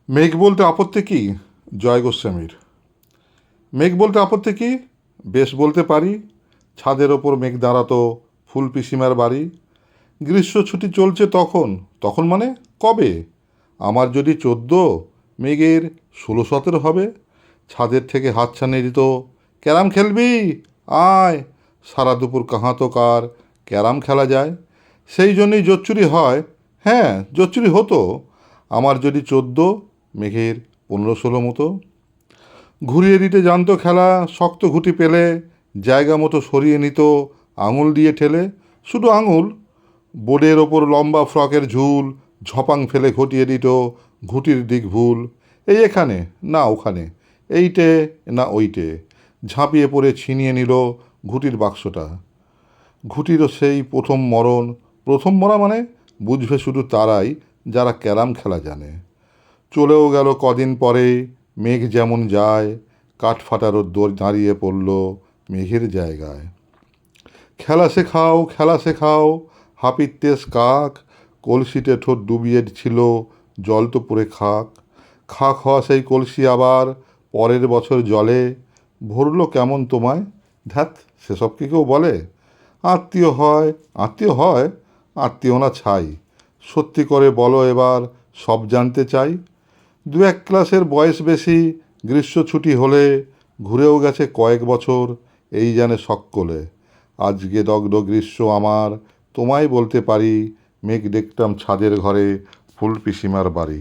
মেঘ বলতে আপত্তি কি? জয় গোস্বামীর। মেঘ বলতে আপত্তি কি? বেশ বলতে পারি। ছাদের ওপর মেঘ দাঁড়াতো, ফুল পিসিমার বাড়ি। গ্রীষ্ম ছুটি চলছে তখন। তখন মানে কবে? আমার যদি 14, মেঘের 16-17 হবে। ছাদের থেকে হাতছানি দিত, ক্যারাম খেলবি? আয়। সারা দুপুর কাহাতো কার ক্যারাম খেলা যায়। সেই জন্যই জোচ্চুরি হয়। হ্যাঁ, জোচ্চুরি হতো। আমার যদি 14, মেঘের 15-16 মতো। ঘুরিয়ে দিতে জানতো খেলা, শক্ত ঘুঁটি পেলে জায়গা মতো সরিয়ে নিত আঙুল দিয়ে ঠেলে। শুধু আঙুল। বোর্ডের ওপর লম্বা ফ্রকের ঝুল ঝপাং ফেলে ঘটিয়ে দিত ঘুঁটির দিক ভুল। এই এখানে না ওখানে, এইটে না ওইটে। ঝাঁপিয়ে পড়ে ছিনিয়ে নিল ঘুঁটির বাক্সটা। ঘুঁটিরও সেই প্রথম মরণ। প্রথম মরা মানে বুঝবে শুধু তারাই যারা ক্যারাম খেলা জানে। চলেও গেল কদিন পরে, মেঘ যেমন যায়, কাঠ ফাটা রোদ্দুর দাঁড়িয়ে পড়ল মেঘের জায়গায়। খেলা শেখাও, খেলা শেখাও, হাপিত্যেস কাক। কলসিতে ঠোঁট ডুবিয়ে ছিল জল তো পুরে খাক। খাক হওয়া সেই কলসি আবার পরের বছর জলে ভরল কেমন তোমায়? ধ্যাত, সেসব কি কেউ বলে? আত্মীয় হয়, আত্মীয় হয়, আত্মীয় না ছাই। সত্যি করে বলো এবার, সব জানতে চাই। 2-1 ক্লাসের বয়স বেশি, গ্রীষ্ম ছুটি হলে ঘুরেও গেছে কয়েক বছর এই জানে সকলে। আজকে দগ্ধ গ্রীষ্ম আমার, তোমায় বলতে পারি, মেঘ দেখতাম ছাদের ঘরে ফুল পিসিমার বাড়ি।